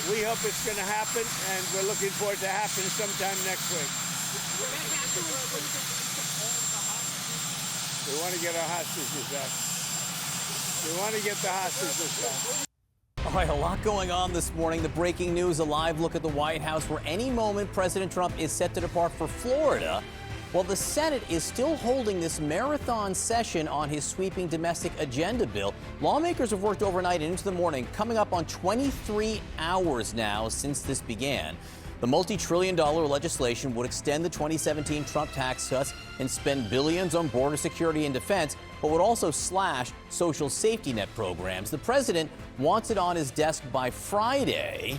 We hope it's going to happen, and we're looking forward to happening sometime next week. We want to get our hostages back. We want to get the hostages back. All right, a lot going on this morning. The breaking news, a live look at the White House, where any moment President Trump is set to depart for Florida. Well, the Senate is still holding this marathon session on his sweeping domestic agenda bill. Lawmakers have worked overnight and into the morning, coming up on 23 hours now since this began. The multi-trillion-dollar legislation would extend the 2017 Trump tax cuts and spend billions on border security and defense, but would also slash social safety net programs. The president wants it on his desk by Friday.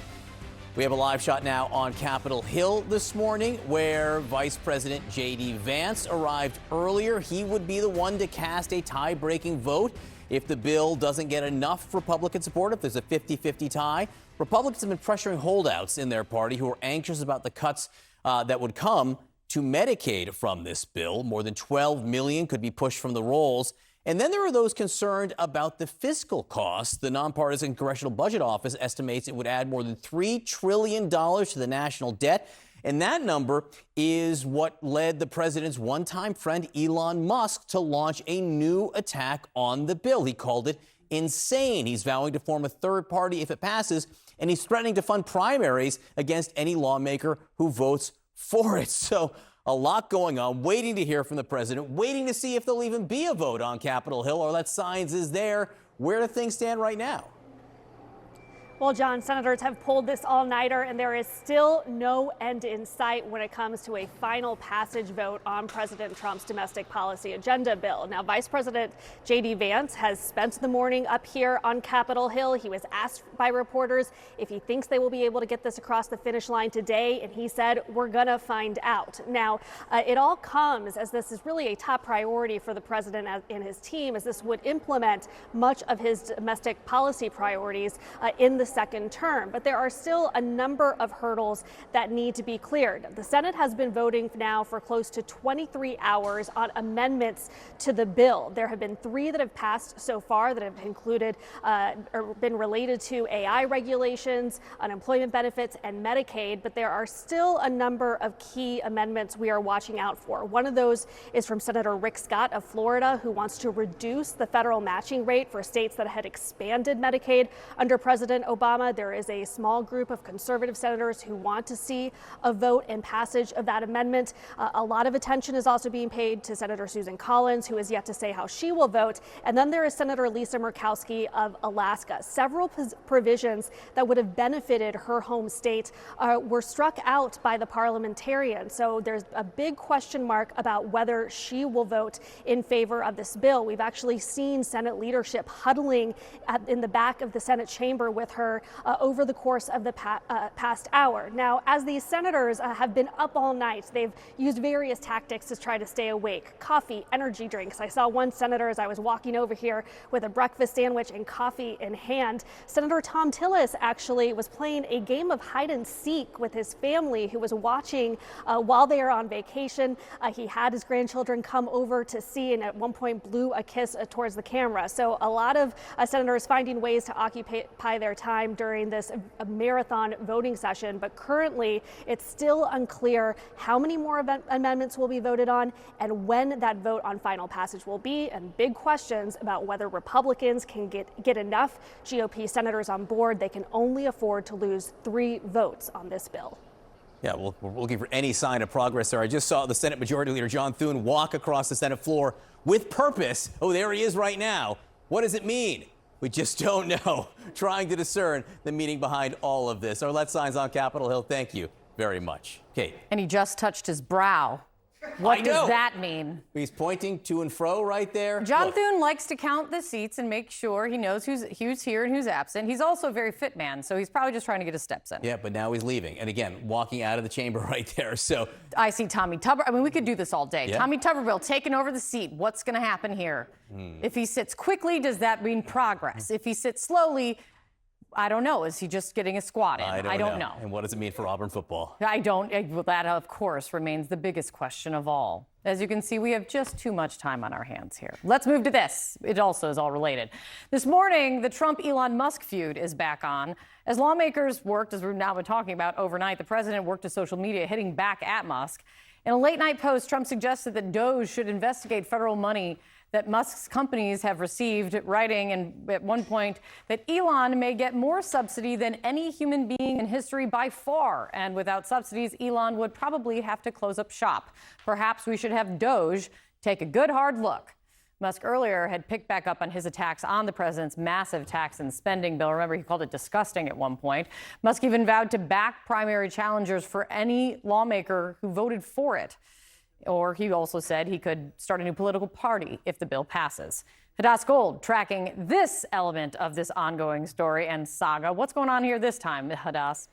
We have a live shot now on Capitol Hill this morning, where Vice President J.D. Vance arrived earlier. He would be the one to cast a tie-breaking vote if the bill doesn't get enough Republican support, if there's a 50-50 tie. Republicans have been pressuring holdouts in their party who are anxious about the cuts that would come to Medicaid from this bill. More than $12 million could be pushed from the rolls. And then there are those concerned about the fiscal costs. The nonpartisan Congressional Budget Office estimates it would add more than $3 trillion to the national debt. And that number is what led the president's one-time friend Elon Musk to launch a new attack on the bill. He called it insane. He's vowing to form a third party if it passes, and he's threatening to fund primaries against any lawmaker who votes for it. So a lot going on, waiting to hear from the president, waiting to see if there'll even be a vote on Capitol Hill or that signs is there. Where do things stand right now? Well, John, senators have pulled this all-nighter, and there is still no end in sight when it comes to a final passage vote on President Trump's domestic policy agenda bill. Now, Vice President J.D. Vance has spent the morning up here on Capitol Hill. He was asked by reporters if he thinks they will be able to get this across the finish line today, and he said, "We're gonna find out." Now, it all comes as this is really a top priority for the president and his team, as this would implement much of his domestic policy priorities in the second term. But there are still a number of hurdles that need to be cleared. The Senate has been voting now for close to 23 hours on amendments to the bill. There have been 3 that have passed so far that have included or been related to AI regulations, unemployment benefits, and Medicaid. But there are still a number of key amendments we are watching out for. One of those is from Senator Rick Scott of Florida, who wants to reduce the federal matching rate for states that had expanded Medicaid under President Obama. There is a small group of conservative senators who want to see a vote and passage of that amendment. A lot of attention is also being paid to Senator Susan Collins, who has yet to say how she will vote. And then there is Senator Lisa Murkowski of Alaska. Several provisions that would have benefited her home state were struck out by the parliamentarian. So there's a big question mark about whether she will vote in favor of this bill. We've actually seen Senate leadership huddling in the back of the Senate chamber with her over the course of the past hour. Now, as these senators have been up all night, they've used various tactics to try to stay awake. Coffee, energy drinks. I saw one senator as I was walking over here with a breakfast sandwich and coffee in hand. Senator Tom Tillis actually was playing a game of hide and seek with his family, who was watching while they are on vacation. He had his grandchildren come over to see, and at one point blew a kiss towards the camera. So a lot of senators finding ways to occupy their time during this marathon voting session, but currently it's still unclear how many more amendments will be voted on and when that vote on final passage will be, and big questions about whether Republicans can get enough GOP senators on board. They can only afford to lose 3 votes on this bill. Yeah, well, we're looking for any sign of progress there. I just saw the Senate Majority Leader John Thune walk across the Senate floor with purpose. Oh, there he is right now. What does it mean? We just don't know. Trying to discern the meaning behind all of this. Arlette Saenz on Capitol Hill, thank you very much. Kate. And he just touched his brow. What does that mean? He's pointing to and fro right there. John Thune likes to count the seats and make sure he knows who's here and who's absent. He's also a very fit man, so he's probably just trying to get his steps in. Yeah, but now he's leaving. And again, walking out of the chamber right there. So I see Tommy Tuberville. I mean, we could do this all day. Yeah. Tommy Tuberville taking over the seat. What's going to happen here? If he sits quickly, does that mean progress? If he sits slowly, I don't know. Is he just getting a squat in? I don't know. And what does it mean for Auburn football? That, of course, remains the biggest question of all. As you can see, we have just too much time on our hands here. Let's move to this. It also is all related. This morning, the Trump-Elon Musk feud is back on. As lawmakers worked, as we've now been talking about overnight, the president worked to social media, hitting back at Musk. In a late-night post, Trump suggested that DOJ should investigate federal money that Musk's companies have received, writing and at one point that Elon may get more subsidy than any human being in history by far. And without subsidies, Elon would probably have to close up shop. Perhaps we should have DOJ take a good hard look. Musk earlier had picked back up on his attacks on the president's massive tax and spending bill. Remember, he called it disgusting at one point. Musk even vowed to back primary challengers for any lawmaker who voted for it. Or he also said he could start a new political party if the bill passes. Hadass Gold tracking this element of this ongoing story and saga. What's going on here this time, Hadass?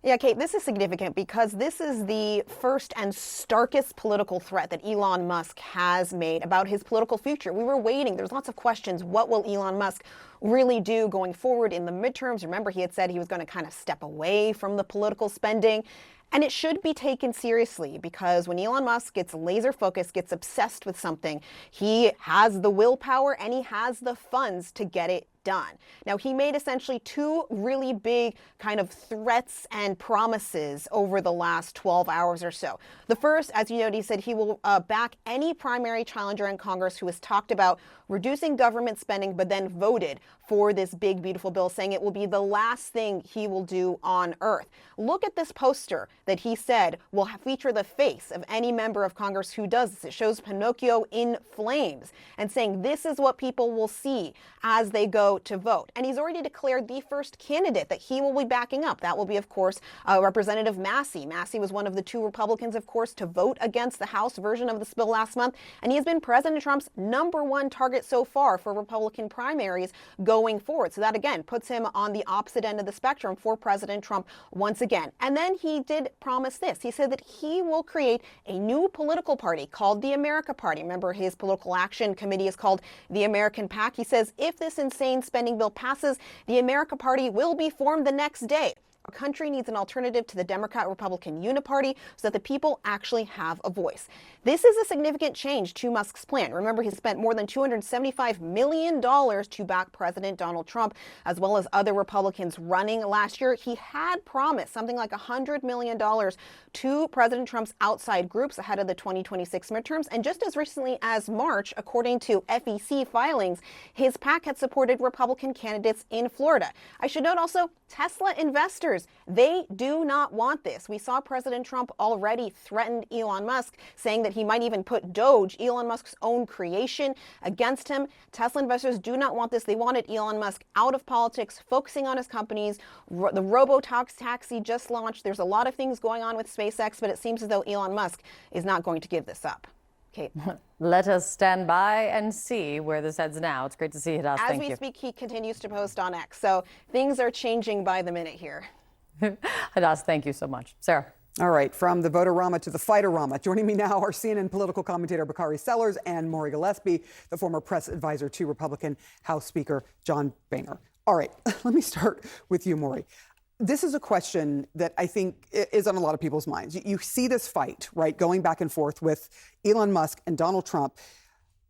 Yeah, Kate, this is significant because this is the first and starkest political threat that Elon Musk has made about his political future. We were waiting. There's lots of questions. What will Elon Musk really do going forward in the midterms? Remember, he had said he was going to kind of step away from the political spending. And it should be taken seriously because when Elon Musk gets laser focused, gets obsessed with something, he has the willpower and he has the funds to get it done. Now, he made essentially two really big kind of threats and promises over the last 12 hours or so. The first, as you noted, he said he will back any primary challenger in Congress who has talked about reducing government spending, but then voted for this big, beautiful bill, saying it will be the last thing he will do on earth. Look at this poster that he said will feature the face of any member of Congress who does this. It shows Pinocchio in flames and saying this is what people will see as they go to vote. And he's already declared the first candidate that he will be backing up. That will be, of course, Representative Massey. Massey was one of the two Republicans, of course, to vote against the House version of this bill last month. And he has been President Trump's #1 target so far for Republican primaries going forward. So that, again, puts him on the opposite end of the spectrum for President Trump once again. And then he did promise this. He said that he will create a new political party called the America Party. Remember, his political action committee is called the American PAC. He says if this insane spending bill passes, the America Party will be formed the next day. Our country needs an alternative to the Democrat-Republican uniparty so that the people actually have a voice. This is a significant change to Musk's plan. Remember, he spent more than $275 million to back President Donald Trump, as well as other Republicans running last year. He had promised something like $100 million to President Trump's outside groups ahead of the 2026 midterms. And just as recently as March, according to FEC filings, his PAC had supported Republican candidates in Florida. I should note also, Tesla investors, they do not want this. We saw President Trump already threatened Elon Musk, saying that he might even put DOJ, Elon Musk's own creation, against him. Tesla investors do not want this. They wanted Elon Musk out of politics, focusing on his companies. The robo-taxi just launched. There's a lot of things going on with SpaceX, but it seems as though Elon Musk is not going to give this up. Kate. Let us stand by and see where this heads now. It's great to see you, Hadass. As we speak, he continues to post on X. So things are changing by the minute here. Hadass, thank you so much. Sarah. All right, from the voter-rama to the fighter-rama. Joining me now are CNN political commentator Bakari Sellers and Maury Gillespie, the former press advisor to Republican House Speaker John Boehner. All right, let me start with you, Maury. This is a question that I think is on a lot of people's minds. You see this fight, right, going back and forth with Elon Musk and Donald Trump.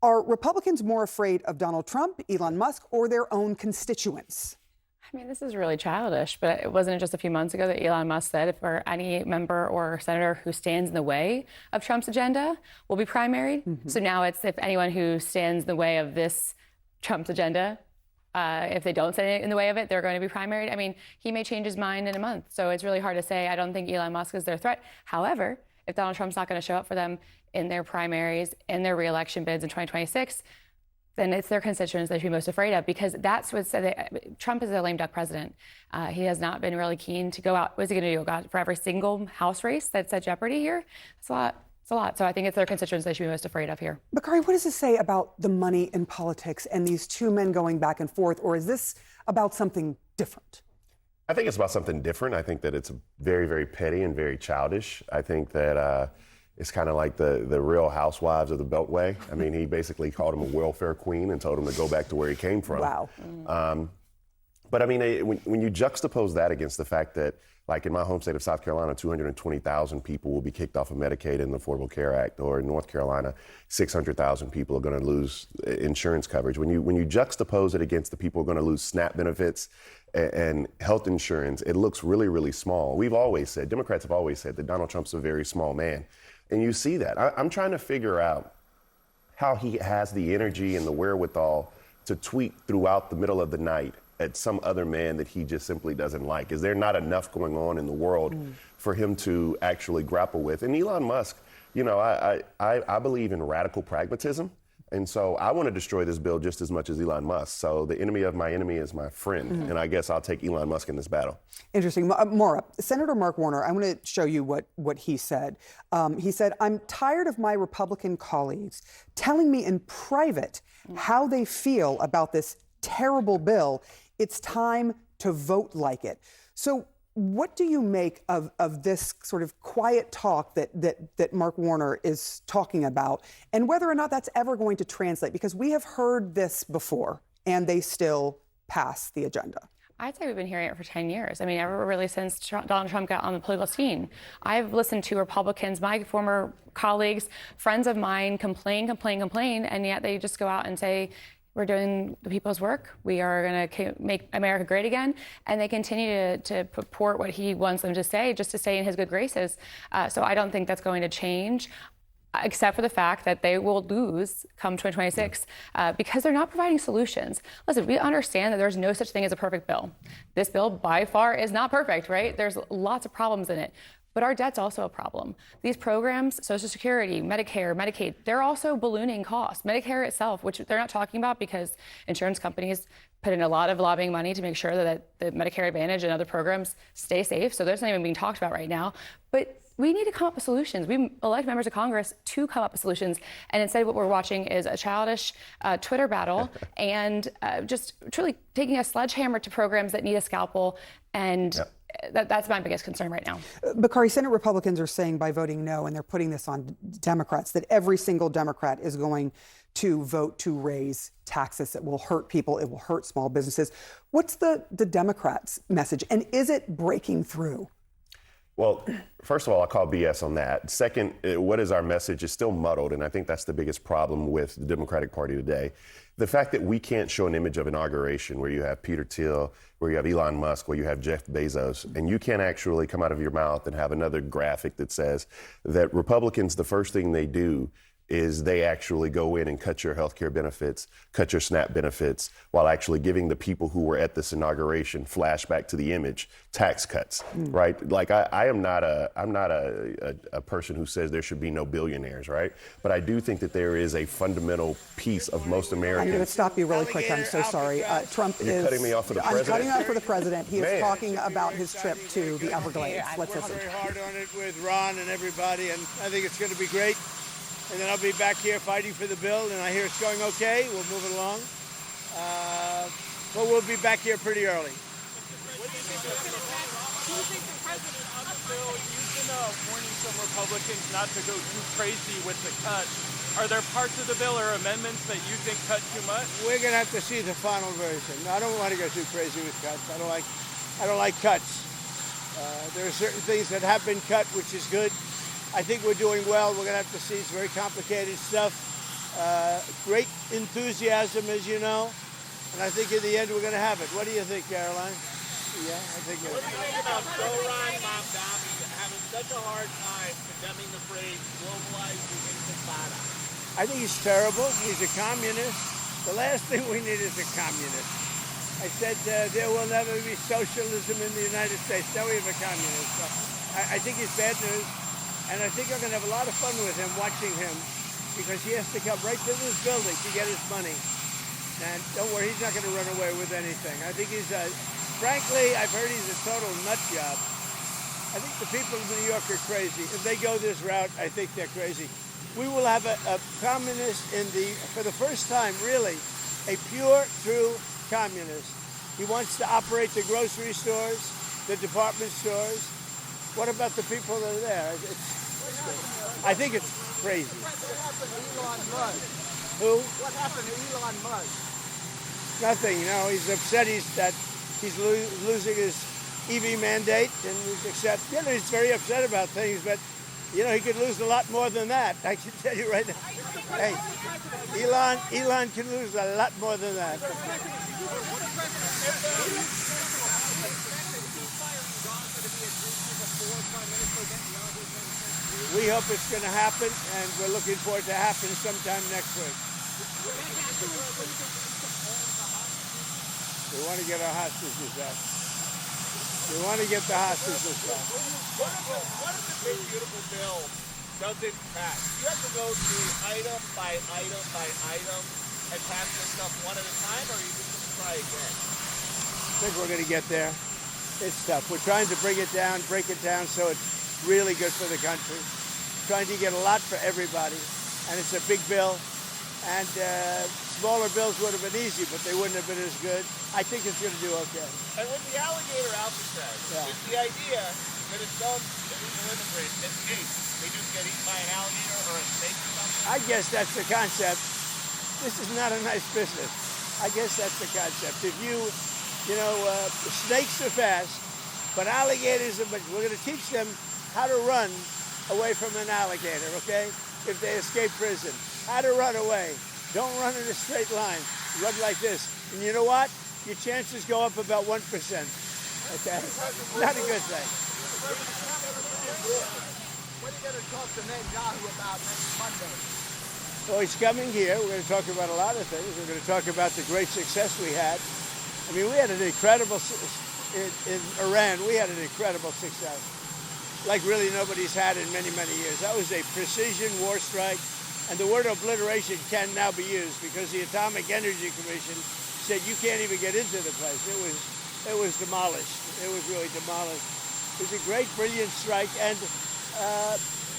Are Republicans more afraid of Donald Trump, Elon Musk, or their own constituents? I mean, this is really childish, but it wasn't just a few months ago that Elon Musk said if any member or senator who stands in the way of Trump's agenda will be primaried. Mm-hmm. So now it's if anyone who stands in the way of this Trump's agenda, if they don't stand in the way of it, they're going to be primaried. I mean, he may change his mind in a month. So it's really hard to say. I don't think Elon Musk is their threat. However, if Donald Trump's not going to show up for them in their primaries, in their reelection bids in 2026, then it's their constituents they should be most afraid of, because that's what Trump is a lame duck president. He has not been really keen to go out. What is he going to do? Go out for every single House race that's at jeopardy here? It's a lot. It's a lot. So I think it's their constituents they should be most afraid of here. Bakari, what does this say about the money in politics and these two men going back and forth? Or is this about something different? I think it's about something different. I think that it's very, very petty and very childish. I think that it's kind of like the Real Housewives of the Beltway. I mean, he basically called him a welfare queen and told him to go back to where he came from. Wow. But But I mean, when you juxtapose that against the fact that, like in my home state of South Carolina, 220,000 people will be kicked off of Medicaid in the Affordable Care Act, or in North Carolina, 600,000 people are going to lose insurance coverage. When you juxtapose it against the people who are going to lose SNAP benefits and health insurance, it looks really, really small. Democrats have always said that Donald Trump's a very small man. And you see that. I'm trying to figure out how he has the energy and the wherewithal to tweet throughout the middle of the night at some other man that he just simply doesn't like. Is there not enough going on in the world for him to actually grapple with? And Elon Musk, you know, I believe in radical pragmatism. And so I want to destroy this bill just as much as Elon Musk. So the enemy of my enemy is my friend. And I guess I'll take Elon Musk in this battle. Interesting. Maura, Senator Mark Warner, I want to show you what he said. He said, I'm tired of my Republican colleagues telling me in private how they feel about this terrible bill. It's time to vote like it. So what do you make of this sort of quiet talk that Mark Warner is talking about, and whether or not that's ever going to translate? Because we have heard this before, and they still pass the agenda. I'd say we've been hearing it for 10 years. I mean, ever really since Donald Trump got on the political scene. I've listened to Republicans, my former colleagues, friends of mine, complain, and yet they just go out and say, we're doing the people's work. We are going to make America great again. And they continue to purport what he wants them to say, just to stay in his good graces. So I don't think that's going to change, except for the fact that they will lose come 2026 because they're not providing solutions. Listen, we understand that there's no such thing as a perfect bill. This bill by far is not perfect, right? There's lots of problems in it. But our debt's also a problem. These programs, Social Security, Medicare, Medicaid, they're also ballooning costs. Medicare itself, which they're not talking about because insurance companies put in a lot of lobbying money to make sure that the Medicare Advantage and other programs stay safe. So that's not even being talked about right now. But we need to come up with solutions. We elect members of Congress to come up with solutions. And instead what we're watching is a childish Twitter battle and just truly taking a sledgehammer to programs that need a scalpel. And that's my biggest concern right now. Bakari, Senate Republicans are saying by voting no, and they're putting this on Democrats, that every single Democrat is going to vote to raise taxes. It will hurt people. It will hurt small businesses. What's the Democrats' message? And is it breaking through? Well, first of all, I call BS on that. Second, what is our message is still muddled, and I think that's the biggest problem with the Democratic Party today. The fact that we can't show an image of inauguration where you have Peter Thiel, where you have Elon Musk, where you have Jeff Bezos, and you can't actually come out of your mouth and have another graphic that says that Republicans, the first thing they do is they actually go in and cut your health care benefits, cut your SNAP benefits, while actually giving the people who were at this inauguration, flashback to the image, tax cuts, right? Like I'm not a person who says there should be no billionaires, right? But I do think that there is a fundamental piece of most Americans. I'm going to stop you really quick. I'm so sorry. Trump You're cutting me off for the president? I'm cutting off for the president. He is talking about his trip to the Everglades. Let's listen. I worked very hard on it with Ron and everybody, and I think it's going to be great. And then I'll be back here fighting for the bill, and I hear it's going okay. We'll move it along. But we'll be back here pretty early. What do you think the president on the bill? You've been warning some Republicans not to go too crazy with the cuts. Are there parts of the bill or amendments that you think cut too much? We're going to have to see the final version. I don't want to go too crazy with cuts. I don't like cuts. There are certain things that have been cut, which is good. I think we're doing well. We're going to have to see. It's very complicated stuff. Great enthusiasm, as you know. And I think in the end, we're going to have it. What do you think, Caroline? Yeah, I think it is. What do you think about Zoran Mamdani having such a hard time condemning the phrase globalized intifada? I think he's terrible. He's a communist. The last thing we need is a communist. I said there will never be socialism in the United States. Now we have a communist. So I think he's bad news. And I think I'm going to have a lot of fun with him, watching him, because he has to come right to this building to get his money. And don't worry, he's not going to run away with anything. I think he's, frankly, I've heard he's a total nut job. I think the people of New York are crazy. If they go this route, I think they're crazy. We will have a communist for the first time, really, a pure, true communist. He wants to operate the grocery stores, the department stores. What about the people that are there? I think it's crazy. What happened to Elon Musk? Who? What happened to Elon Musk? Nothing, you know. He's upset that he's losing his EV mandate, and he's very upset about things, but he could lose a lot more than that. I can tell you right now. Hey, Elon can lose a lot more than that. We hope it's going to happen, and we're looking forward to happening sometime next week. We want to get our hostages back. We want to get the hostages back. What if the big beautiful bill doesn't pass? You have to go through item by item by item and pass this stuff one at a time, or are you just going to try again? I think we're going to get there. It's tough. We're trying to break it down so it's really good for the country. Trying to get a lot for everybody, and it's a big bill. And smaller bills would have been easy, but they wouldn't have been as good. I think it's going to do okay. And with the alligator Alcatraz, is the idea that if some illegal immigrant escapes, they just get eaten by an alligator or a snake or something? I guess that's the concept. This is not a nice business. I guess that's the concept. If snakes are fast, but alligators are, we're going to teach them how to run away from an alligator, okay? If they escape prison, how to run away. Don't run in a straight line. Run like this. And you know what? Your chances go up about 1%. Okay? Not a good thing. What are you going to talk to Netanyahu about next Monday? Well, he's coming here. We're going to talk about a lot of things. We're going to talk about the great success we had. I mean, we had an incredible, in Iran, we had an incredible success. Like really nobody's had in many, many years. That was a precision war strike, and the word obliteration can now be used because the Atomic Energy Commission said you can't even get into the place. It was demolished. It was really demolished. It was a great, brilliant strike, and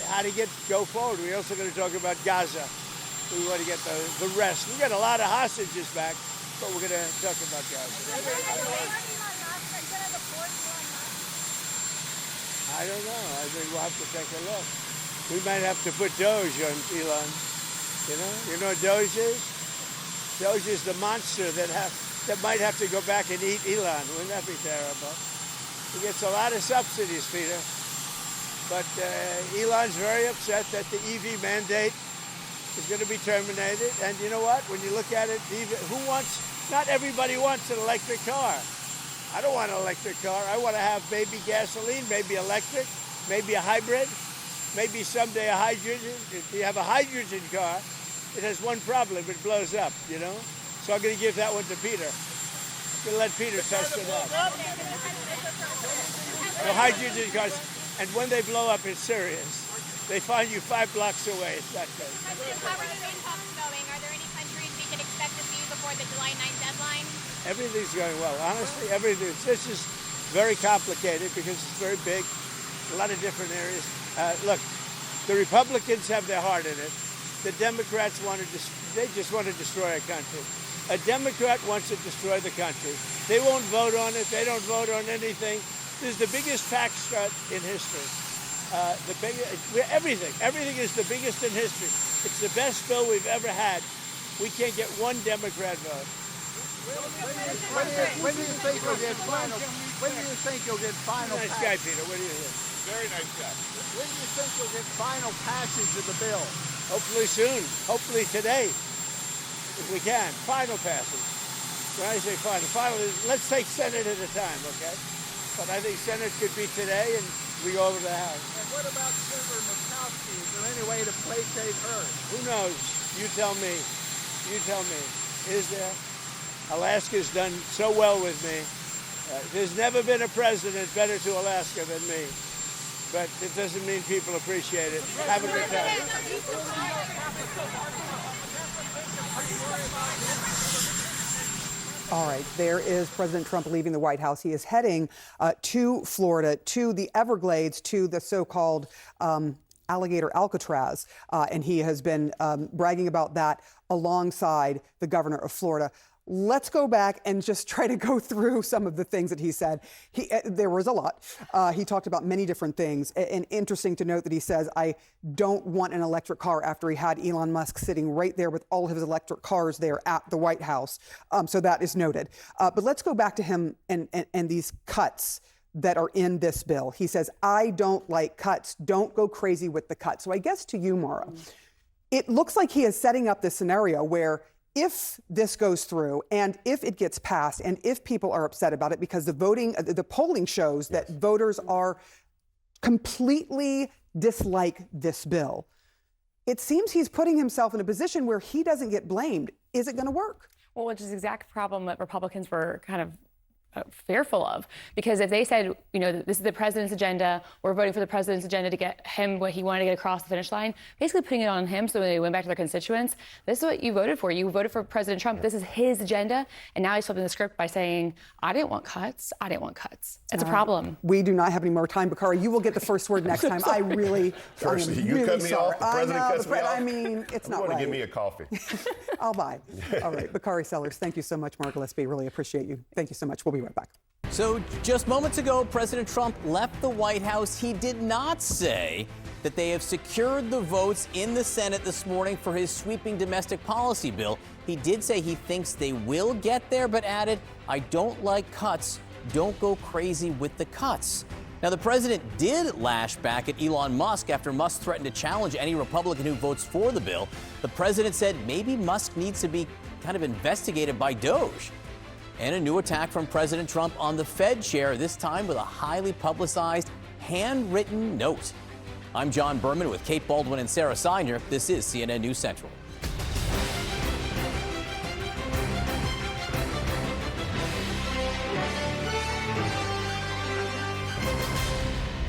how to go forward. We're also going to talk about Gaza. We want to get the rest. We got a lot of hostages back, but we're going to talk about Gaza. I don't know. I think we'll have to take a look. We might have to put Doge on Elon. You know what Doge is? Doge is the monster that might have to go back and eat Elon. Wouldn't that be terrible? He gets a lot of subsidies, Peter. But Elon's very upset that the EV mandate is going to be terminated. And you know what? When you look at it, not everybody wants an electric car. I don't want an electric car. I want to have maybe gasoline, maybe electric, maybe a hybrid, maybe someday a hydrogen. If you have a hydrogen car, it has one problem. It blows up, So I'm going to give that one to Peter. I'm going to let Peter test it out. The hydrogen cars, and when they blow up, it's serious. They find you 5 blocks away. It's not good. How are the main talks going? Are there any countries we can expect to see before the July 9th deadline? Everything's going well. Honestly, everything. This is very complicated because it's very big, a lot of different areas. Look, the Republicans have their heart in it. The Democrats they just want to destroy our country. A Democrat wants to destroy the country. They won't vote on it. They don't vote on anything. This is the biggest tax cut in history. Everything is the biggest in history. It's the best bill we've ever had. We can't get one Democrat vote. When do you think you'll get final? When do you think you'll get final? Nice guy, Peter. What do you think? Very nice guy. When do you think you'll get final passage of the bill? Hopefully soon. Hopefully today, if we can. Final passage. When I say final is let's take Senate at a time, okay? But I think Senate could be today, and we go over to the House. And what about Senator Murkowski? Is there any way to placate her? Who knows? You tell me. You tell me. Is there? Alaska's done so well with me. There's never been a president better to Alaska than me. But it doesn't mean people appreciate it. Have a good time. All right, there is President Trump leaving the White House. He is heading to Florida, to the Everglades, to the so-called alligator Alcatraz, and he has been bragging about that alongside the governor of Florida. let's go back and just try to go through some of the things that he said. There was a lot. He talked about many different things. And interesting to note that he says, I don't want an electric car, after he had Elon Musk sitting right there with all of his electric cars there at the White House. So that is noted. But let's go back to him and these cuts that are in this bill. He says, I don't like cuts. Don't go crazy with the cuts. So I guess to you, Mara, it looks like he is setting up this scenario where if this goes through and if it gets passed and if people are upset about it, because the polling shows that voters are completely dislike this bill, it seems he's putting himself in a position where he doesn't get blamed. Is it going to work? Well, which is the exact problem that Republicans were kind of fearful of, because if they said, this is the president's agenda, we're voting for the president's agenda to get him what he wanted to get across the finish line, basically putting it on him so when they went back to their constituents, this is what you voted for. You voted for President Trump. This is his agenda. And now he's flipping the script by saying, I didn't want cuts. I didn't want cuts. It's a problem. We do not have any more time. Bakari, you will get the first word next time. I am really cut me sorry. off. The president cuts me off. I mean, it's not right. right. Give me a coffee. I'll buy. All right. Bakari Sellers, thank you so much. Mara Gillespie, really appreciate you. Thank you so much. We'll be right back. So just moments ago, President Trump left the White House. He did not say that they have secured the votes in the Senate this morning for his sweeping domestic policy bill. He did say he thinks they will get there, but added, I don't like cuts. Don't go crazy with the cuts. Now, the president did lash back at Elon Musk after Musk threatened to challenge any Republican who votes for the bill. The president said maybe Musk needs to be kind of investigated by DOJ. And a new attack from President Trump on the Fed chair, this time with a highly publicized, handwritten note. I'm John Berman with Kate Baldwin and Sarah Seidner. This is CNN News Central.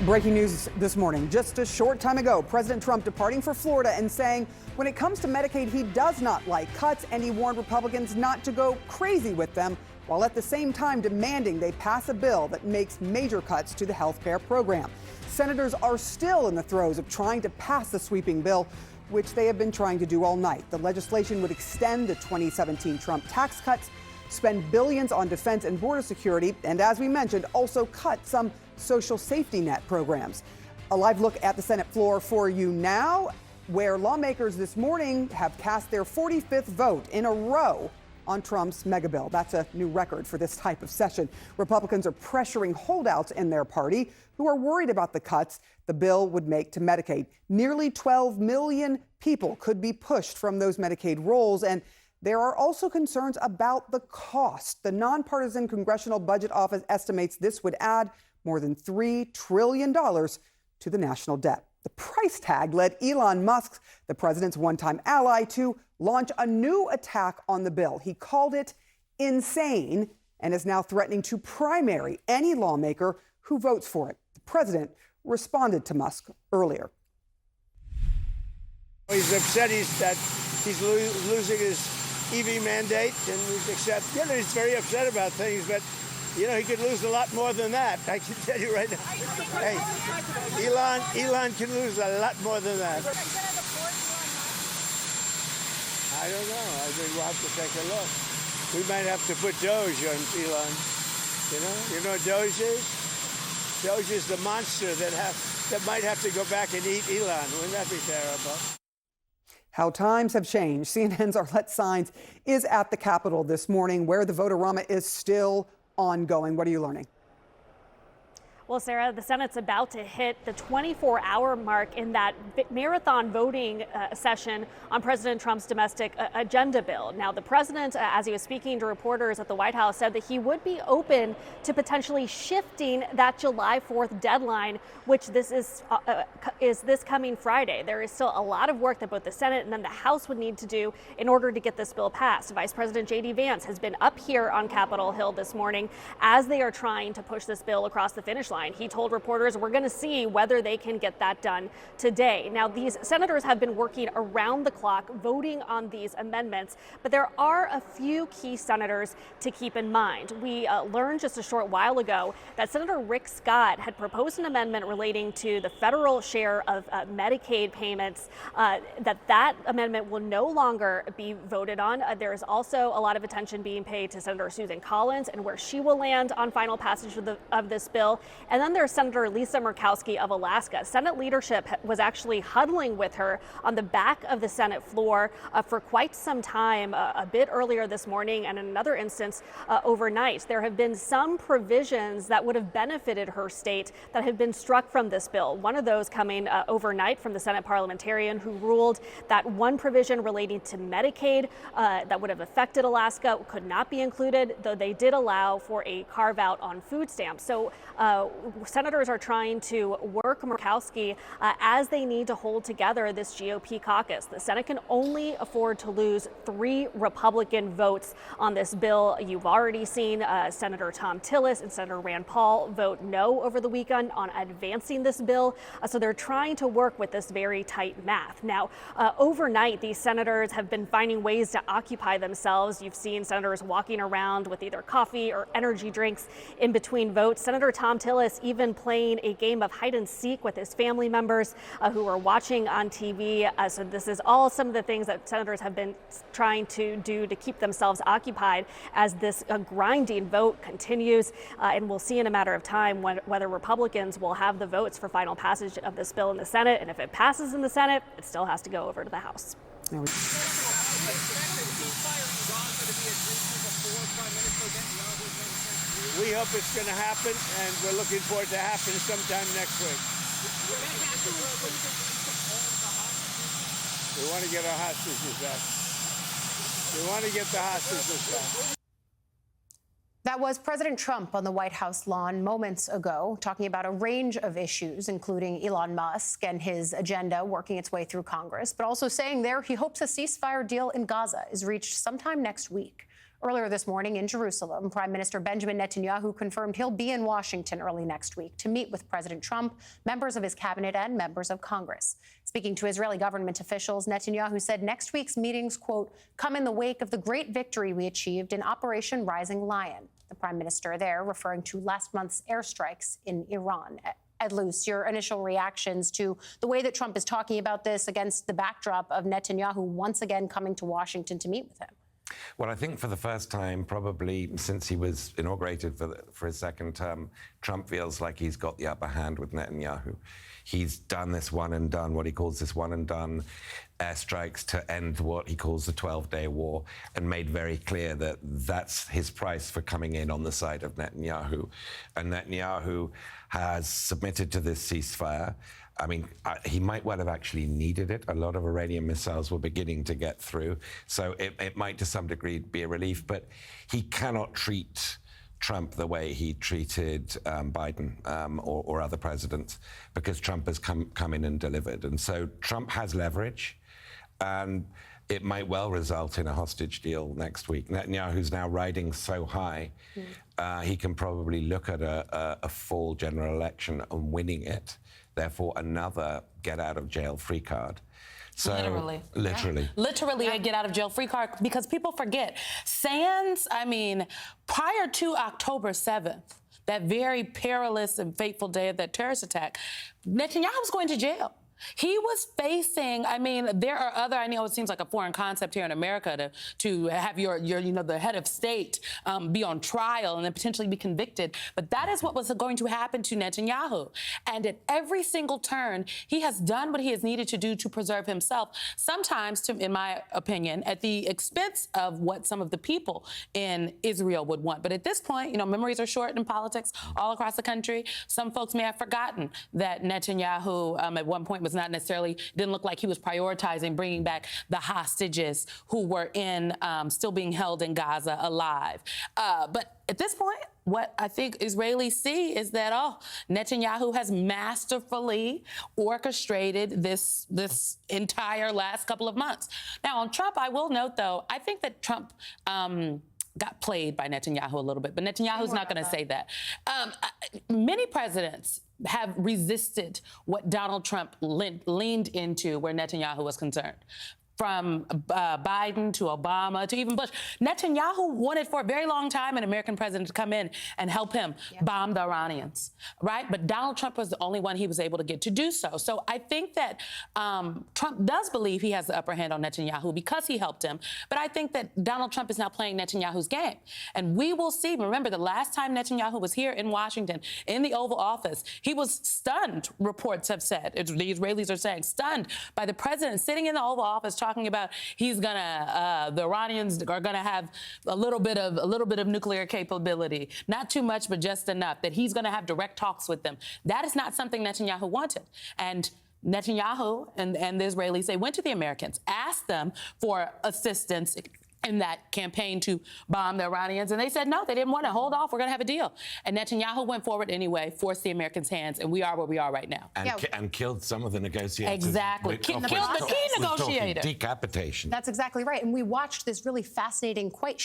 Breaking news this morning. Just a short time ago, President Trump departing for Florida and saying when it comes to Medicaid, he does not like cuts, and he warned Republicans not to go crazy with them, while at the same time demanding they pass a bill that makes major cuts to the health care program. Senators are still in the throes of trying to pass the sweeping bill, which they have been trying to do all night. The legislation would extend the 2017 Trump tax cuts, spend billions on defense and border security, and as we mentioned, also cut some social safety net programs. A live look at the Senate floor for you now, where lawmakers this morning have cast their 45th vote in a row on Trump's mega bill. That's a new record for this type of session. Republicans are pressuring holdouts in their party who are worried about the cuts the bill would make to Medicaid. Nearly 12 million people could be pushed from those Medicaid rolls, and there are also concerns about the cost. The nonpartisan Congressional Budget Office estimates this would add more than $3 trillion to the national debt. The price tag led Elon Musk, the president's one-time ally, to launch a new attack on the bill. He called it insane and is now threatening to primary any lawmaker who votes for it. The president responded to Musk earlier. He's upset that he's losing his EV mandate, and he's very upset about things, but he could lose a lot more than that. I can tell you right now. Hey, Elon can lose a lot more than that. I don't know. I think we'll have to take a look. We might have to put DOJ on Elon. You know what DOJ is? DOJ is the monster that might have to go back and eat Elon. Wouldn't that be terrible? How times have changed. CNN's Arlette Saenz is at the Capitol this morning, where the vote-a-rama is still ongoing. What are you learning? Well, Sarah, the Senate's about to hit the 24-hour mark in that marathon voting session on President Trump's domestic agenda bill. Now, the president, as he was speaking to reporters at the White House, said that he would be open to potentially shifting that July 4th deadline, which this is this coming Friday. There is still a lot of work that both the Senate and then the House would need to do in order to get this bill passed. Vice President J.D. Vance has been up here on Capitol Hill this morning as they are trying to push this bill across the finish line. deadline. He told reporters we're going to see whether they can get that done today. Now, these senators have been working around the clock voting on these amendments, but there are a few key senators to keep in mind. We learned just a short while ago that Senator Rick Scott had proposed an amendment relating to the federal share of Medicaid payments, that amendment will no longer be voted on. There is also a lot of attention being paid to Senator Susan Collins and where she will land on final passage of this bill. And then there's Senator Lisa Murkowski of Alaska. Senate leadership was actually huddling with her on the back of the Senate floor for quite some time, a bit earlier this morning, and in another instance overnight. There have been some provisions that would have benefited her state that have been struck from this bill. One of those coming overnight from the Senate parliamentarian who ruled that one provision relating to Medicaid that would have affected Alaska could not be included, though they did allow for a carve out on food stamps. So senators are trying to work Murkowski as they need to hold together this GOP caucus. The Senate can only afford to lose 3 Republican votes on this bill. You've already seen Senator Tom Tillis and Senator Rand Paul vote no over the weekend on advancing this bill. So they're trying to work with this very tight math. Now, overnight, these senators have been finding ways to occupy themselves. You've seen senators walking around with either coffee or energy drinks in between votes. Senator Tom Tillis even playing a game of hide and seek with his family members who are watching on TV. So this is all some of the things that senators have been trying to do to keep themselves occupied as this grinding vote continues. And we'll see in a matter of time whether Republicans will have the votes for final passage of this bill in the Senate. And if it passes in the Senate, it still has to go over to the House. We hope it's going to happen, and we're looking forward to happening sometime next week. We want to get our hostages back. We want to get the hostages back. That was President Trump on the White House lawn moments ago, talking about a range of issues, including Elon Musk and his agenda working its way through Congress, but also saying there he hopes a ceasefire deal in Gaza is reached sometime next week. Earlier this morning in Jerusalem, Prime Minister Benjamin Netanyahu confirmed he'll be in Washington early next week to meet with President Trump, members of his cabinet, and members of Congress. Speaking to Israeli government officials, Netanyahu said next week's meetings, quote, come in the wake of the great victory we achieved in Operation Rising Lion. The prime minister there referring to last month's airstrikes in Iran. Ed Luce, your initial reactions to the way that Trump is talking about this against the backdrop of Netanyahu once again coming to Washington to meet with him? Well, I think for the first time, probably since he was inaugurated for his second term, Trump feels like he's got the upper hand with Netanyahu. He's done this one and done, what he calls this one and done airstrikes to end what he calls the 12-day war, and made very clear that that's his price for coming in on the side of Netanyahu. And Netanyahu has submitted to this ceasefire. I mean, he might well have actually needed it. A lot of Iranian missiles were beginning to get through. So it might to some degree be a relief, but he cannot treat Trump the way he treated Biden or other presidents, because Trump has come in and delivered. And so Trump has leverage, and it might well result in a hostage deal next week. Netanyahu's now riding so high, he can probably look at a fall general election and winning it. Therefore, another get-out-of-jail-free card. So, literally. Yeah. Literally a get-out-of-jail-free card, because people forget. Prior to October 7th, that very perilous and fateful day of that terrorist attack, Netanyahu was going to jail. He was facing, there are other, I know it seems like a foreign concept here in America to have your the head of state be on trial and then potentially be convicted. But that is what was going to happen to Netanyahu. And at every single turn, he has done what he has needed to do to preserve himself, sometimes, in my opinion, at the expense of what some of the people in Israel would want. But at this point, memories are short in politics all across the country. Some folks may have forgotten that Netanyahu at one point didn't look like he was prioritizing bringing back the hostages who were still being held in Gaza alive. But at this point, what I think Israelis see is that, Netanyahu has masterfully orchestrated this entire last couple of months. Now, on Trump, I will note, though, I think that Trump got played by Netanyahu a little bit, but Netanyahu's not going to say that. many presidents have resisted what Donald Trump leaned into where Netanyahu was concerned. From Biden to Obama to even Bush. Netanyahu wanted for a very long time an American president to come in and help him bomb the Iranians, right? But Donald Trump was the only one he was able to get to do so. So I think that Trump does believe he has the upper hand on Netanyahu because he helped him. But I think that Donald Trump is now playing Netanyahu's game. And we will see. Remember, the last time Netanyahu was here in Washington, in the Oval Office, he was stunned, reports have said. The Israelis are saying, stunned by the president sitting in the Oval Office talking about the Iranians are gonna have a little bit of nuclear capability, not too much, but just enough, that he's gonna have direct talks with them. That is not something Netanyahu wanted. And Netanyahu and the Israelis, they went to the Americans, asked them for assistance in that campaign to bomb the Iranians, and they said no, they didn't want to. Hold off, we're going to have a deal. And Netanyahu went forward anyway, forced the Americans' hands, and we are where we are right now. And killed some of the negotiators. Exactly. Killed the key negotiator. Decapitation. That's exactly right. And we watched this really fascinating, quite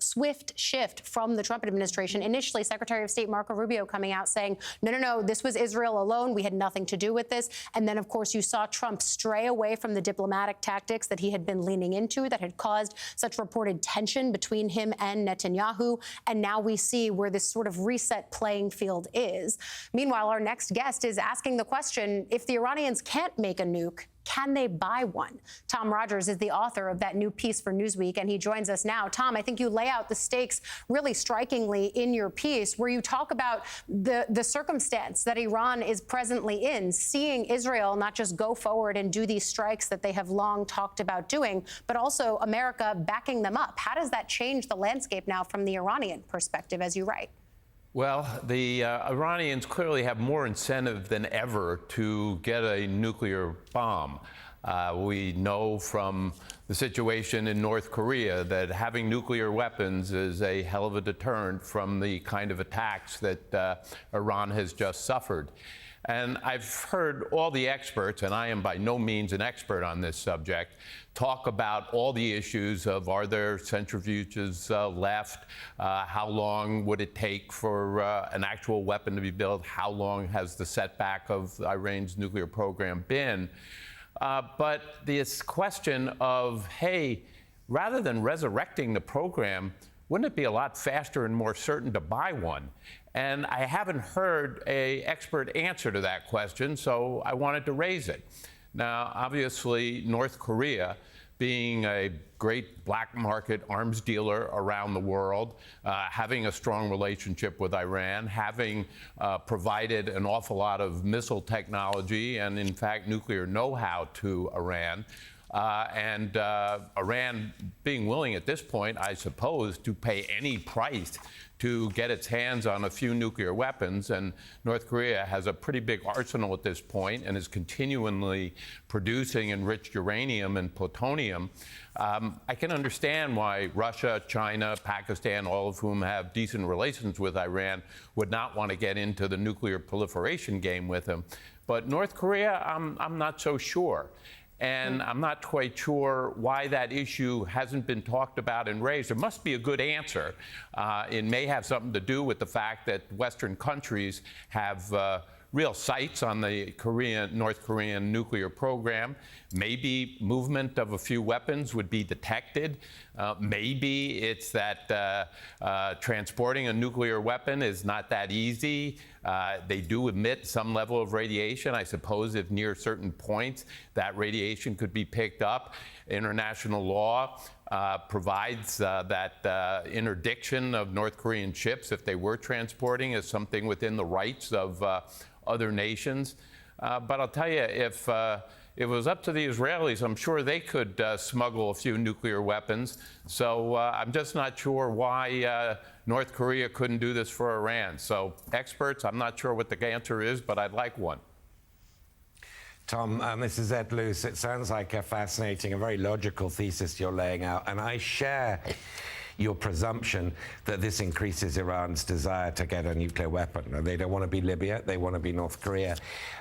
swift shift from the Trump administration. Initially, Secretary of State Marco Rubio coming out saying, no, this was Israel alone. We had nothing to do with this. And then, of course, you saw Trump stray away from the diplomatic tactics that he had been leaning into that had caused such reported tension between him and Netanyahu. And now we see where this sort of reset playing field is. Meanwhile, our next guest is asking the question, if the Iranians can't make a nuke, can they buy one? Tom Rogers is the author of that new piece for Newsweek, and he joins us now. Tom, I think you lay out the stakes really strikingly in your piece, where you talk about the circumstance that Iran is presently in, seeing Israel not just go forward and do these strikes that they have long talked about doing, but also America backing them up. How does that change the landscape now from the Iranian perspective, as you write? Well, the Iranians clearly have more incentive than ever to get a nuclear bomb. We know from the situation in North Korea that having nuclear weapons is a hell of a deterrent from the kind of attacks that Iran has just suffered. And I've heard all the experts, and I am by no means an expert on this subject, talk about all the issues of, are there centrifuges left? How long would it take for an actual weapon to be built? How long has the setback of Iran's nuclear program been? But this question of, hey, rather than resurrecting the program, wouldn't it be a lot faster and more certain to buy one? And I haven't heard an expert answer to that question, so I wanted to raise it. Now, obviously, North Korea, being a great black market arms dealer around the world, having a strong relationship with Iran, having provided an awful lot of missile technology and, in fact, nuclear know-how to Iran, and Iran being willing at this point, I suppose, to pay any price to get its hands on a few nuclear weapons. And North Korea has a pretty big arsenal at this point and is continually producing enriched uranium and plutonium. I can understand why Russia, China, Pakistan, all of whom have decent relations with Iran, would not want to get into the nuclear proliferation game with them. But North Korea, I'm not so sure. And I'm not quite sure why that issue hasn't been talked about and raised. There must be a good answer. It may have something to do with the fact that Western countries have real sights on the North Korean nuclear program. Maybe movement of a few weapons would be detected. Maybe it's that transporting a nuclear weapon is not that easy. They do emit some level of radiation. I suppose if near certain points that radiation could be picked up. International law provides that interdiction of North Korean ships, if they were transporting, is something within the rights of other nations. But I'll tell you, if it was up to the Israelis, I'm sure they could smuggle a few nuclear weapons. So I'm just not sure why North Korea couldn't do this for Iran. So experts, I'm not sure what the answer is, but I'd like one. Tom, this is Ed Luce. It sounds like a fascinating, a very logical thesis you're laying out, and I share your presumption that this increases Iran's desire to get a nuclear weapon. They don't want to be Libya, they want to be North Korea.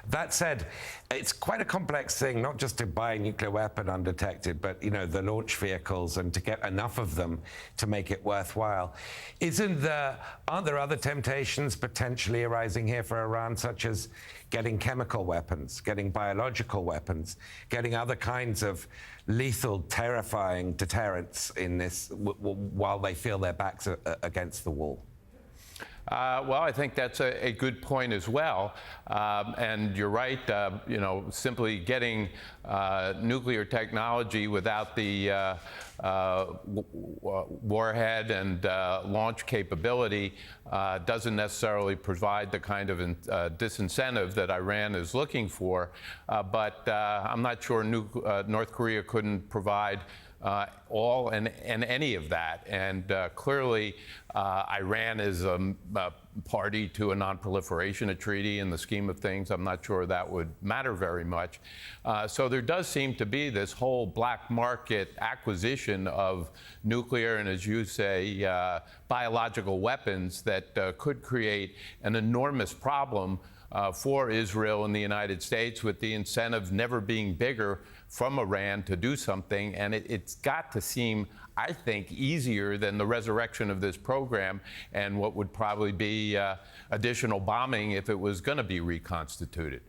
That said, it's quite a complex thing, not just to buy a nuclear weapon undetected, but the launch vehicles and to get enough of them to make it worthwhile. Aren't there other temptations potentially arising here for Iran, such as getting chemical weapons, getting biological weapons, getting other kinds of lethal, terrifying deterrents in this while they feel their backs against the wall? Well, I think that's a good point as well. And you're right, simply getting nuclear technology without the warhead and launch capability doesn't necessarily provide the kind of disincentive that Iran is looking for. But I'm not sure North Korea couldn't provide all and any of that. And clearly, Iran is a party to a non-proliferation treaty. In the scheme of things, I'm not sure that would matter very much. So there does seem to be this whole black market acquisition of nuclear and, as you say, biological weapons that could create an enormous problem for Israel and the United States, with the incentive never being bigger from Iran to do something. And it's got to seem, I think, easier than the resurrection of this program and what would probably be additional bombing if it was going to be reconstituted.